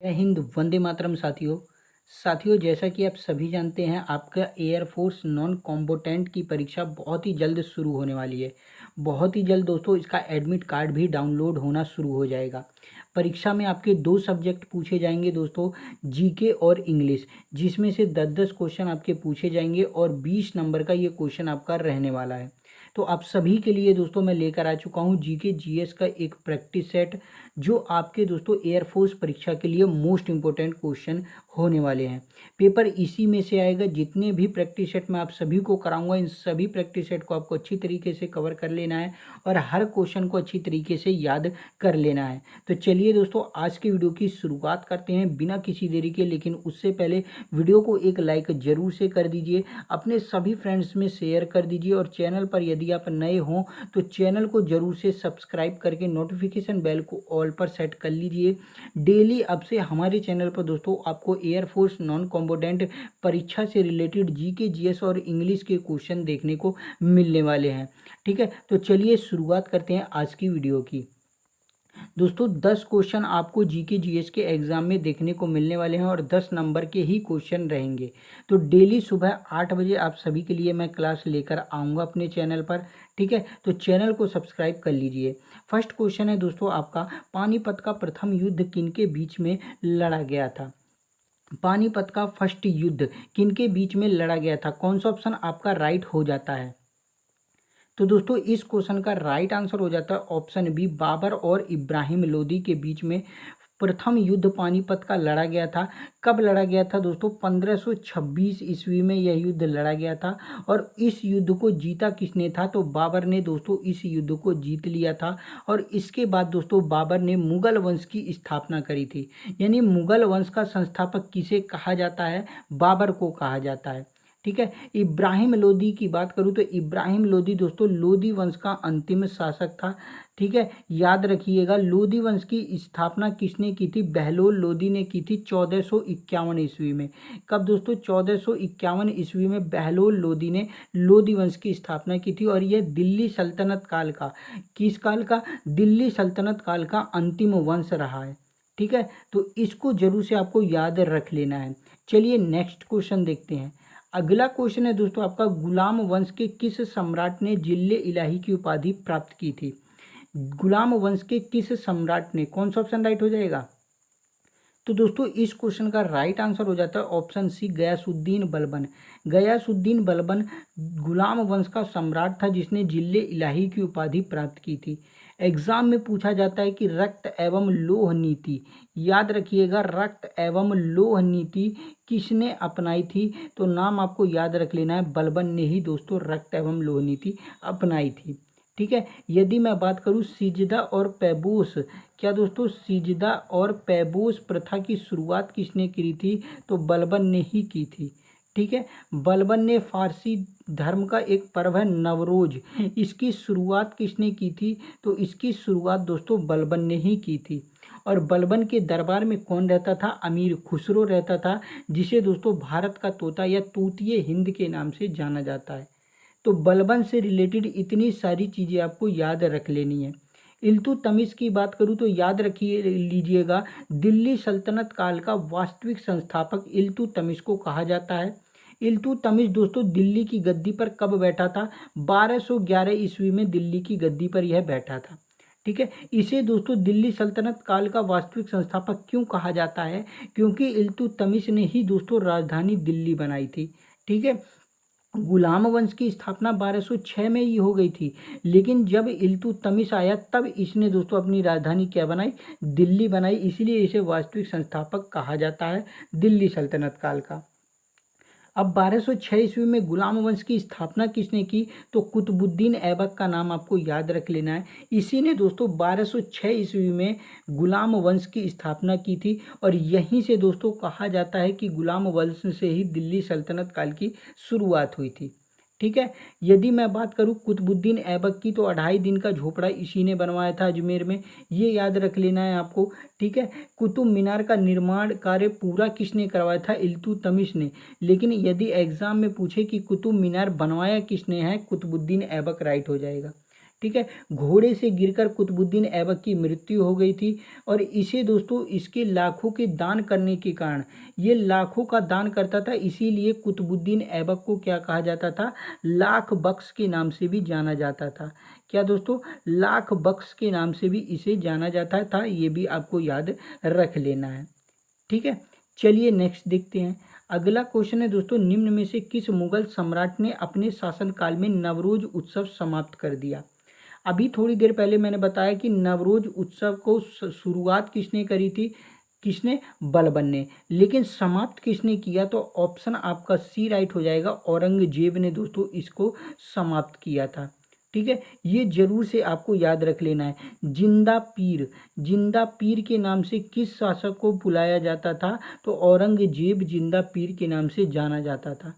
जय हिंद, वंदे मातरम साथियों। साथियों, जैसा कि आप सभी जानते हैं, आपका एयरफोर्स नॉन कॉम्बोटेंट की परीक्षा बहुत ही जल्द शुरू होने वाली है। बहुत ही जल्द दोस्तों इसका एडमिट कार्ड भी डाउनलोड होना शुरू हो जाएगा। परीक्षा में आपके 2 सब्जेक्ट पूछे जाएंगे दोस्तों, जीके और इंग्लिश, जिसमें से 10-10 क्वेश्चन आपके पूछे जाएंगे और 20 नंबर का ये क्वेश्चन आपका रहने वाला है। तो आप सभी के लिए दोस्तों मैं लेकर आ चुका हूँ जीके जीएस का एक प्रैक्टिस सेट, जो आपके दोस्तों एयरफोर्स परीक्षा के लिए मोस्ट इंपॉर्टेंट क्वेश्चन होने वाले हैं। पेपर इसी में से आएगा। जितने भी प्रैक्टिस सेट मैं आप सभी को कराऊंगा, इन सभी प्रैक्टिस सेट को आपको अच्छी तरीके से कवर कर लेना है और हर क्वेश्चन को अच्छी तरीके से याद कर लेना है। तो चलिए दोस्तों, आज की वीडियो की शुरुआत करते हैं बिना किसी देरी के। लेकिन उससे पहले वीडियो को एक लाइक जरूर से कर दीजिए, अपने सभी फ्रेंड्स में शेयर कर दीजिए और चैनल पर यदि आप नए हों तो चैनल को जरूर से सब्सक्राइब करके नोटिफिकेशन बेल को ऑल पर सेट कर लीजिए। डेली अब से हमारे चैनल पर दोस्तों आपको एयरफोर्स नॉन कॉम्बोडेंट परीक्षा से रिलेटेड जीके जीएस और इंग्लिश के क्वेश्चन देखने को मिलने वाले हैं। ठीक है, तो चलिए शुरुआत करते हैं आज की वीडियो की। दोस्तों 10 क्वेश्चन आपको जीके जीएस के एग्जाम में देखने को मिलने वाले हैं और 10 नंबर के ही क्वेश्चन रहेंगे। तो डेली सुबह 8 बजे आप सभी के लिए मैं क्लास लेकर आऊँगा अपने चैनल पर। ठीक है, तो चैनल को सब्सक्राइब कर लीजिए। फर्स्ट क्वेश्चन है दोस्तों आपका, पानीपत का प्रथम युद्ध किनके बीच में लड़ा गया था? पानीपत का फर्स्ट युद्ध किनके बीच में लड़ा गया था? कौन सा ऑप्शन आपका राइट हो जाता है? तो दोस्तों इस क्वेश्चन का राइट आंसर हो जाता है ऑप्शन बी, बाबर और इब्राहिम लोदी के बीच में प्रथम युद्ध पानीपत का लड़ा गया था। कब लड़ा गया था दोस्तों? 1526 ईस्वी में यह युद्ध लड़ा गया था। और इस युद्ध को जीता किसने था? तो बाबर ने दोस्तों इस युद्ध को जीत लिया था। और इसके बाद दोस्तों बाबर ने मुगल वंश की स्थापना करी थी। यानी मुगल वंश का संस्थापक किसे कहा जाता है? बाबर को कहा जाता है। ठीक है, इब्राहिम लोदी की बात करूं तो इब्राहिम लोदी दोस्तों लोदी वंश का अंतिम शासक था। ठीक है, याद रखिएगा, लोदी वंश की स्थापना किसने की थी? बहलोल लोदी ने की थी 1451 ईस्वी में। कब दोस्तों? 1451 ईस्वी में बहलोल लोदी ने लोदी वंश की स्थापना की थी। और यह दिल्ली सल्तनत काल का, किस काल का? दिल्ली सल्तनत काल का अंतिम वंश रहा है। ठीक है, तो इसको जरूर से आपको याद रख लेना है। चलिए नेक्स्ट क्वेश्चन देखते हैं। अगला क्वेश्चन है दोस्तों आपका, गुलाम वंश के किस सम्राट ने जिल्ले इलाही की उपाधि प्राप्त की थी? गुलाम वंश के किस सम्राट ने? कौन सा ऑप्शन राइट हो जाएगा? तो दोस्तों इस क्वेश्चन का राइट आंसर हो जाता है ऑप्शन सी, गयासुद्दीन बलबन। गयासुद्दीन बलबन गुलाम वंश का सम्राट था जिसने जिले इलाही की उपाधि प्राप्त की थी। एग्जाम में पूछा जाता है कि रक्त एवं लोह नीति, याद रखिएगा, रक्त एवं लोह नीति किसने अपनाई थी? तो नाम आपको याद रख लेना है, बलबन ने ही दोस्तों रक्त एवं लोह नीति अपनाई थी। ठीक है, यदि मैं बात करूं सिजदा और पैबोस, क्या दोस्तों सिजदा और पैबोस प्रथा की शुरुआत किसने की थी? तो बलबन ने ही की थी। ठीक है, बलबन ने फारसी धर्म का एक पर्व है नवरोज, इसकी शुरुआत किसने की थी? तो इसकी शुरुआत दोस्तों बलबन ने ही की थी। और बलबन के दरबार में कौन रहता था? अमीर खुसरो रहता था, जिसे दोस्तों भारत का तोता या तूतिए हिंद के नाम से जाना जाता है। तो बलबन से रिलेटेड इतनी सारी चीज़ें आपको याद रख लेनी है। इल्तुतमिश की बात करूँ तो याद रखिए लीजिएगा, दिल्ली सल्तनत काल का वास्तविक संस्थापक इल्तुतमिश को कहा जाता है। इल्तुतमिश दोस्तों दिल्ली की गद्दी पर कब बैठा था? 1211 ईस्वी में दिल्ली की गद्दी पर यह बैठा था। ठीक है, इसे दोस्तों दिल्ली सल्तनत काल का वास्तविक संस्थापक क्यों कहा जाता है? क्योंकि इल्तुतमिश ने ही दोस्तों राजधानी दिल्ली बनाई थी। ठीक है, गुलाम वंश की स्थापना 1206 में ही हो गई थी, लेकिन जब इल्तुतमिश आया तब इसने दोस्तों अपनी राजधानी क्या बनाई? दिल्ली बनाई। इसीलिए इसे वास्तविक संस्थापक कहा जाता है दिल्ली सल्तनत काल का। अब 1206 ईस्वी में गुलाम वंश की स्थापना किसने की? तो कुतुबुद्दीन ऐबक का नाम आपको याद रख लेना है। इसी ने दोस्तों 1206 ईस्वी में गुलाम वंश की स्थापना की थी। और यहीं से दोस्तों कहा जाता है कि गुलाम वंश से ही दिल्ली सल्तनत काल की शुरुआत हुई थी। ठीक है, यदि मैं बात करूं कुतुबुद्दीन ऐबक की, तो 2.5 दिन का झोपड़ा इसी ने बनवाया था अजमेर में, ये याद रख लेना है आपको। ठीक है, कुतुब मीनार का निर्माण कार्य पूरा किसने करवाया था? इल्तुतमिश ने। लेकिन यदि एग्जाम में पूछे कि कुतुब मीनार बनवाया किसने है? कुतुबुद्दीन ऐबक राइट हो जाएगा। ठीक है। घोड़े से गिरकर कुतुबुद्दीन ऐबक की मृत्यु हो गई थी और इसे दोस्तों इसके लाखों के दान करने के कारण, ये लाखों का दान करता था, इसीलिए कुतुबुद्दीन ऐबक को क्या कहा जाता था, लाख बख्श के नाम से भी जाना जाता था। क्या दोस्तों, लाख बख्श के नाम से भी इसे जाना जाता था, ये भी आपको याद रख लेना है। ठीक है, चलिए नेक्स्ट देखते हैं। अगला क्वेश्चन है दोस्तों, निम्न में से किस मुगल सम्राट ने अपने शासनकाल में नवरोज उत्सव समाप्त कर दिया। अभी थोड़ी देर पहले मैंने बताया कि नवरोज उत्सव को शुरुआत किसने करी थी, किसने, बलबन ने। लेकिन समाप्त किसने किया, तो ऑप्शन आपका सी राइट हो जाएगा, औरंगजेब ने दोस्तों इसको समाप्त किया था। ठीक है, ये जरूर से आपको याद रख लेना है। जिंदा पीर, जिंदा पीर के नाम से किस शासक को बुलाया जाता था, तो औरंगजेब जिंदा पीर के नाम से जाना जाता था।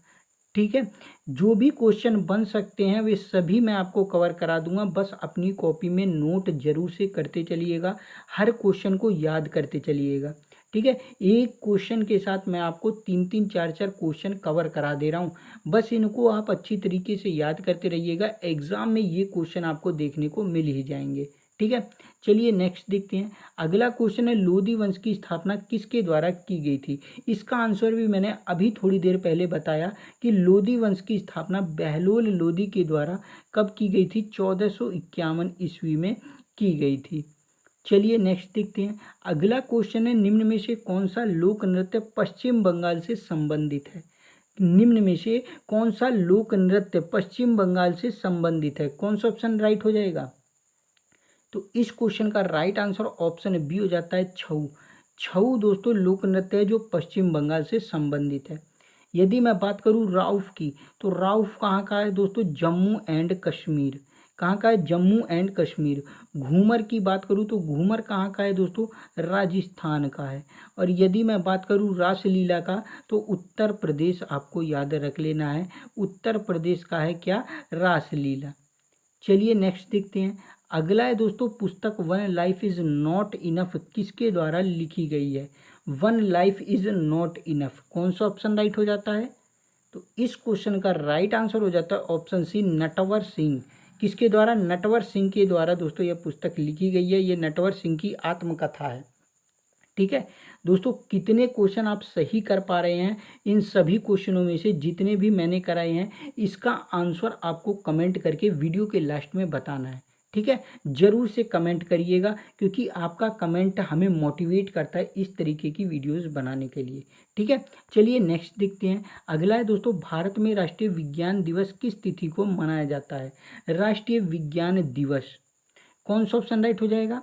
ठीक है, जो भी क्वेश्चन बन सकते हैं वे सभी मैं आपको कवर करा दूंगा, बस अपनी कॉपी में नोट जरूर से करते चलिएगा, हर क्वेश्चन को याद करते चलिएगा। ठीक है, एक क्वेश्चन के साथ मैं आपको 3-3 4-4 क्वेश्चन कवर करा दे रहा हूँ, बस इनको आप अच्छी तरीके से याद करते रहिएगा, एग्जाम में ये क्वेश्चन आपको देखने को मिल ही जाएंगे। ठीक है, चलिए नेक्स्ट देखते हैं। अगला क्वेश्चन है, लोधी वंश की स्थापना किसके द्वारा की गई थी। इसका आंसर भी मैंने अभी थोड़ी देर पहले बताया कि लोधी वंश की स्थापना बहलोल लोधी के द्वारा कब की गई थी, 1451 ईस्वी में की गई थी। चलिए नेक्स्ट देखते हैं। अगला क्वेश्चन है, निम्न में से कौन सा लोक नृत्य पश्चिम बंगाल से संबंधित है। निम्न में से कौन सा लोक नृत्य पश्चिम बंगाल से संबंधित है, कौन सा ऑप्शन राइट हो जाएगा, तो इस क्वेश्चन का राइट आंसर ऑप्शन बी हो जाता है, छऊ। छऊ दोस्तों लोक नृत्य है जो पश्चिम बंगाल से संबंधित है। यदि मैं बात करूँ राउफ की, तो राउफ कहाँ का है दोस्तों, जम्मू एंड कश्मीर। कहाँ का है, जम्मू एंड कश्मीर। घूमर की बात करूँ तो घूमर कहाँ का है दोस्तों, राजस्थान का है। और यदि मैं बात करूँ रासलीला का, तो उत्तर प्रदेश आपको याद रख लेना है, उत्तर प्रदेश का है क्या, रासलीला। चलिए नेक्स्ट देखते हैं। अगला है दोस्तों, पुस्तक one life is not enough किसके द्वारा लिखी गई है। One life is not enough, कौन सा ऑप्शन राइट हो जाता है, तो इस क्वेश्चन का राइट आंसर हो जाता है ऑप्शन सी, नटवर सिंह। किसके द्वारा, नटवर सिंह के द्वारा दोस्तों यह पुस्तक लिखी गई है, ये नटवर सिंह की आत्मकथा है। ठीक है दोस्तों, कितने क्वेश्चन आप सही कर पा रहे हैं, इन सभी क्वेश्चनों में से जितने भी मैंने कराए हैं, इसका आंसर आपको कमेंट करके वीडियो के लास्ट में बताना है। ठीक है, जरूर से कमेंट करिएगा, क्योंकि आपका कमेंट हमें मोटिवेट करता है इस तरीके की वीडियोस बनाने के लिए। ठीक है, चलिए नेक्स्ट देखते हैं। अगला है दोस्तों, भारत में राष्ट्रीय विज्ञान दिवस किस तिथि को मनाया जाता है। राष्ट्रीय विज्ञान दिवस, कौन सा ऑप्शन राइट हो जाएगा,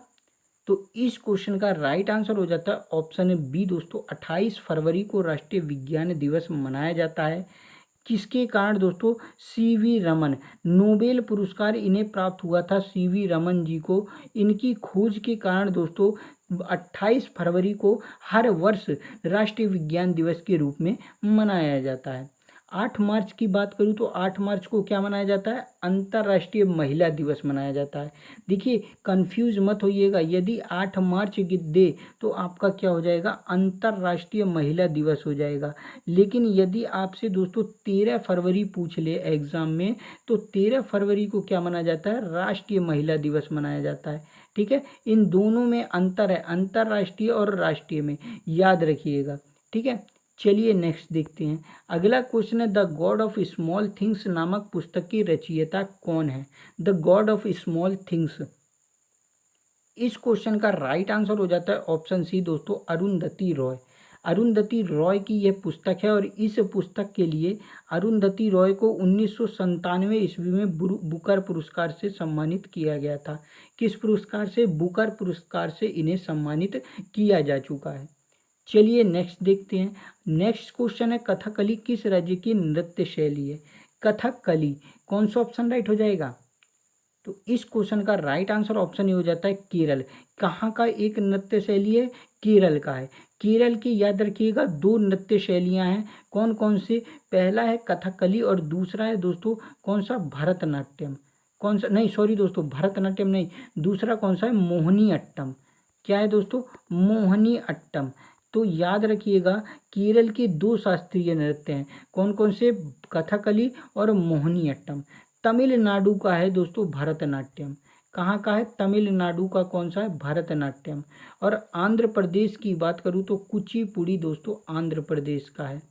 तो इस क्वेश्चन का राइट आंसर हो जाता है ऑप्शन बी दोस्तों, 28 फरवरी को राष्ट्रीय विज्ञान दिवस मनाया जाता है। किसके कारण दोस्तों, सीवी रमन, नोबेल पुरस्कार इन्हें प्राप्त हुआ था, सीवी रमन जी को। इनकी खोज के कारण दोस्तों 28 फरवरी को हर वर्ष राष्ट्रीय विज्ञान दिवस के रूप में मनाया जाता है। 8 मार्च की बात करूँ तो 8 मार्च को क्या मनाया जाता है, अंतर्राष्ट्रीय महिला दिवस मनाया जाता है। देखिए कंफ्यूज मत होइएगा, यदि 8 मार्च दे तो आपका क्या हो जाएगा, अंतर्राष्ट्रीय महिला दिवस हो जाएगा। लेकिन यदि आपसे दोस्तों 13 फरवरी पूछ ले एग्जाम में, तो 13 फरवरी को क्या मनाया जाता है, राष्ट्रीय महिला दिवस मनाया जाता है। ठीक है, इन दोनों में अंतर है, अंतर्राष्ट्रीय और राष्ट्रीय में, याद रखिएगा। ठीक है, चलिए नेक्स्ट देखते हैं। अगला क्वेश्चन है, the God of small things नामक पुस्तक की रचयिता कौन है। The God of small things, इस क्वेश्चन का राइट आंसर हो जाता है ऑप्शन सी दोस्तों, अरुंधति रॉय। अरुंधति रॉय की यह पुस्तक है और इस पुस्तक के लिए अरुंधति रॉय को 1997 ईस्वी में बुकर पुरस्कार से सम्मानित किया गया था। किस पुरस्कार से, बुकर पुरस्कार से इन्हें सम्मानित किया जा चुका है। चलिए नेक्स्ट देखते हैं। नेक्स्ट क्वेश्चन है, कथकली किस राज्य की नृत्य शैली है। कथकली, कौन सा ऑप्शन राइट हो जाएगा, तो इस क्वेश्चन का राइट आंसर ऑप्शन ये हो जाता है केरल। कहाँ का एक नृत्य शैली है, केरल का है। केरल की याद रखिएगा 2 नृत्य शैलियाँ हैं, कौन कौन से, पहला है कथकली और दूसरा है दोस्तों कौन सा, भरतनाट्यम। कौन सा, नहीं सॉरी दोस्तों, भरतनाट्यम नहीं, दूसरा कौन सा है, मोहिनी अट्टम। क्या है दोस्तों, मोहिनी अट्टम। तो याद रखिएगा केरल के 2 शास्त्रीय नृत्य हैं, कौन कौन से, कथकली और मोहिनी अट्टम। तमिलनाडु का है दोस्तों भरतनाट्यम। कहाँ का है? तमिलनाडु का कौन सा है? भरतनाट्यम। और आंध्र प्रदेश की बात करूँ तो कुचिपुड़ी दोस्तों आंध्र प्रदेश का है।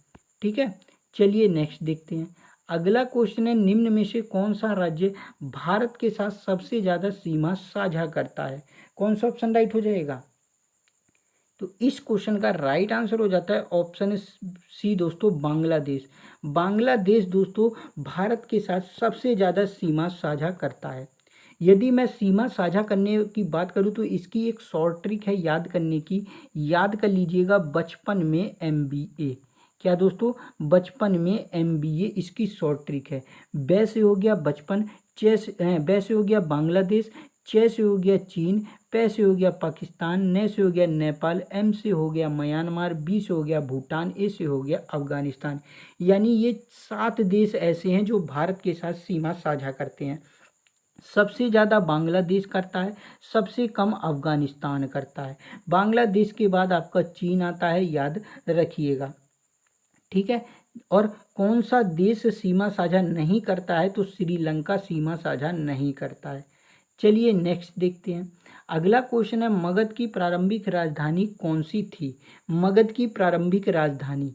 ठीक है, चलिए नेक्स्ट देखते हैं। अगला क्वेश्चन है, निम्न में से कौन सा राज्य भारत के साथ सबसे ज़्यादा सीमा साझा करता है? कौन सा ऑप्शन राइट हो जाएगा? तो इस क्वेश्चन का राइट आंसर हो जाता है ऑप्शन सी दोस्तों, बांग्लादेश। बांग्लादेश दोस्तों भारत के साथ सबसे ज़्यादा सीमा साझा करता है। यदि मैं सीमा साझा करने की बात करूं तो इसकी एक शॉर्ट ट्रिक है याद करने की। याद कर लीजिएगा, बचपन में MBA। क्या दोस्तों? बचपन में MBA इसकी शॉर्ट ट्रिक है। ब से हो गया बचपन, ब से हो गया बांग्लादेश, च से हो गया चीन, प से हो गया पाकिस्तान, न से हो गया नेपाल, M से हो गया म्यांमार, B से हो गया भूटान, A से हो गया अफगानिस्तान। यानी ये 7 देश ऐसे हैं जो भारत के साथ सीमा साझा करते हैं। सबसे ज़्यादा बांग्लादेश करता है, सबसे कम अफगानिस्तान करता है। बांग्लादेश के बाद आपका चीन आता है, याद रखिएगा। ठीक है, और कौन सा देश सीमा साझा नहीं करता है? तो श्रीलंका सीमा साझा नहीं करता है। चलिए नेक्स्ट देखते हैं। अगला क्वेश्चन है, मगध की प्रारंभिक राजधानी कौन सी थी? मगध की प्रारंभिक राजधानी,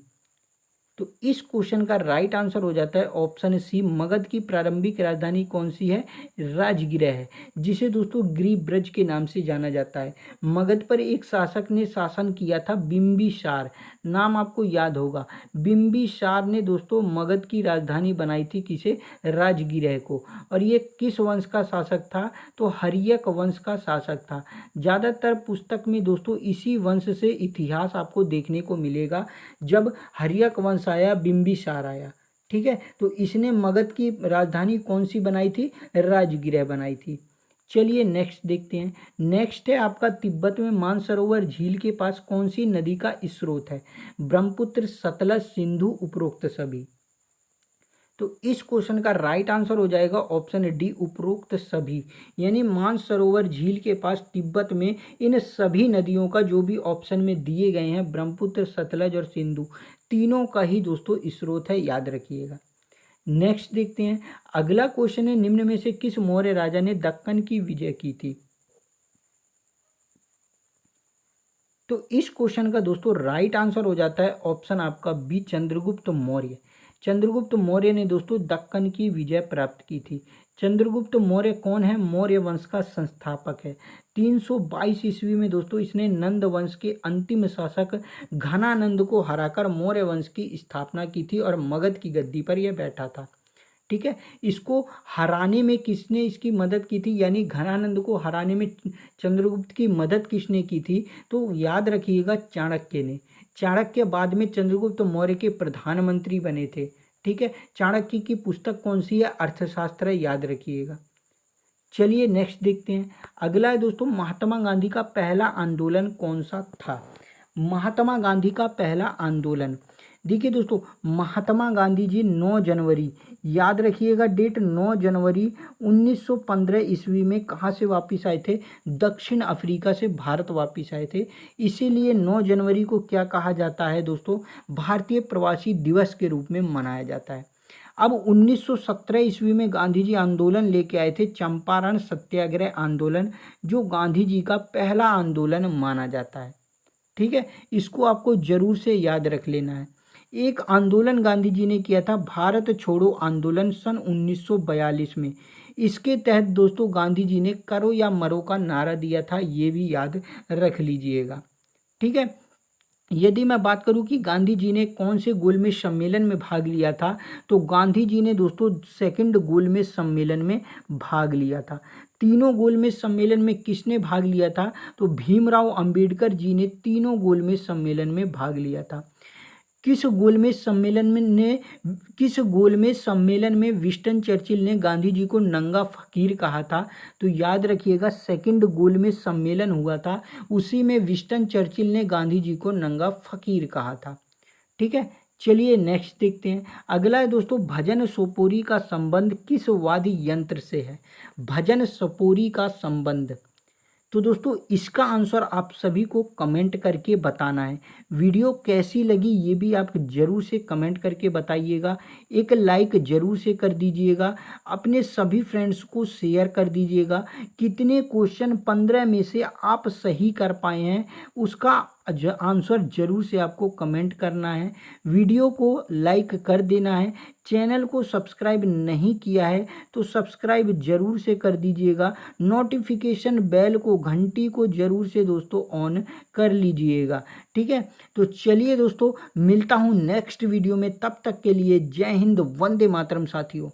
तो इस क्वेश्चन का राइट आंसर हो जाता है ऑप्शन सी, मगध की प्रारंभिक राजधानी कौन सी है? राजगृह है, जिसे दोस्तों गिरिब्रज के नाम से जाना जाता है। मगध पर एक शासक ने शासन किया था, बिंबिसार। नाम आपको याद होगा। बिंबिसार ने दोस्तों मगध की राजधानी बनाई थी, किसे? राजगृह को। और ये किस वंश का शासक था? तो हर्यक वंश का शासक था। ज़्यादातर पुस्तक में दोस्तों इसी वंश से इतिहास आपको देखने को मिलेगा। जब हर्यक वंश आया, बिंबिसार आया। ठीक है, तो इसने मगध की राजधानी कौन सी बनाई थी? राजगृह बनाई थी। चलिए नेक्स्ट देखते हैं। नेक्स्ट है आपका, तिब्बत में मानसरोवर झील के पास कौन सी नदी का स्रोत है? ब्रह्मपुत्र, सतलज, सिंधु, उपरोक्त सभी। तो इस क्वेश्चन का राइट आंसर हो जाएगा ऑप्शन डी, उपरोक्त सभी। यानी मानसरोवर झील के पास तिब्बत में इन सभी नदियों का जो भी ऑप्शन में दिए गए हैं, ब्रह्मपुत्र, सतलज और सिंधु, तीनों का ही दोस्तों स्रोत है, याद रखिएगा। नेक्स्ट देखते हैं। अगला क्वेश्चन है, निम्न में से किस मौर्य राजा ने दक्कन की विजय की थी? तो इस क्वेश्चन का दोस्तों राइट आंसर हो जाता है ऑप्शन आपका बी, चंद्रगुप्त मौर्य। चंद्रगुप्त मौर्य ने दोस्तों दक्कन की विजय प्राप्त की थी। चंद्रगुप्त मौर्य कौन है? मौर्य वंश का संस्थापक है। 322 ईस्वी में दोस्तों इसने नंद वंश के अंतिम शासक घनानंद को हराकर मौर्य वंश की स्थापना की थी और मगध की गद्दी पर यह बैठा था। ठीक है, इसको हराने में किसने इसकी मदद की थी? यानी घनानंद को हराने में चंद्रगुप्त की मदद किसने की थी? तो याद रखिएगा, चाणक्य ने। चाणक्य बाद में चंद्रगुप्त मौर्य के प्रधानमंत्री बने थे। ठीक है, चाणक्य की पुस्तक कौन सी है? अर्थशास्त्र है, याद रखिएगा। चलिए नेक्स्ट देखते हैं। अगला है दोस्तों, महात्मा गांधी का पहला आंदोलन कौन सा था? महात्मा गांधी का पहला आंदोलन, देखिए दोस्तों, महात्मा गांधी जी 9 जनवरी, याद रखिएगा डेट, 9 जनवरी 1915 ईस्वी में कहाँ से वापस आए थे? दक्षिण अफ्रीका से भारत वापस आए थे। इसीलिए 9 जनवरी को क्या कहा जाता है दोस्तों? भारतीय प्रवासी दिवस के रूप में मनाया जाता है। अब 1917 ईस्वी में गांधी जी आंदोलन लेके आए थे, चंपारण सत्याग्रह आंदोलन, जो गांधी जी का पहला आंदोलन माना जाता है। ठीक है, इसको आपको जरूर से याद रख लेना है। एक आंदोलन गांधी जी ने किया था, भारत छोड़ो आंदोलन, सन 1942 में। इसके तहत दोस्तों गांधी जी ने करो या मरो का नारा दिया था, ये भी याद रख लीजिएगा। ठीक है, यदि मैं बात करूं कि गांधी जी ने कौन से गोलमेज सम्मेलन में भाग लिया था, तो गांधी जी ने दोस्तों सेकंड गोलमेज सम्मेलन में भाग लिया था। तीनों गोलमेज सम्मेलन में किसने भाग लिया था? तो भीमराव अंबेडकर जी ने तीनों गोलमेज सम्मेलन में भाग लिया था। किस गोलमेज सम्मेलन में विंस्टन चर्चिल ने गांधी जी को नंगा फकीर कहा था? तो याद रखिएगा, सेकंड गोलमेज सम्मेलन हुआ था, उसी में विंस्टन चर्चिल ने गांधी जी को नंगा फकीर कहा था। ठीक है, चलिए नेक्स्ट देखते हैं। अगला है दोस्तों, भजन सोपोरी का संबंध किस वाद्य यंत्र से है? भजन सोपोरी का संबंध, तो दोस्तों इसका आंसर आप सभी को कमेंट करके बताना है। वीडियो कैसी लगी ये भी आप ज़रूर से कमेंट करके बताइएगा। एक लाइक ज़रूर से कर दीजिएगा, अपने सभी फ्रेंड्स को शेयर कर दीजिएगा। कितने क्वेश्चन 15 में से आप सही कर पाए हैं उसका आंसर ज़रूर से आपको कमेंट करना है। वीडियो को लाइक कर देना है। चैनल को सब्सक्राइब नहीं किया है तो सब्सक्राइब ज़रूर से कर दीजिएगा। नोटिफिकेशन बेल को, घंटी को ज़रूर से दोस्तों ऑन कर लीजिएगा। ठीक है, तो चलिए दोस्तों मिलता हूँ नेक्स्ट वीडियो में। तब तक के लिए जय हिंद, वंदे मातरम साथियों।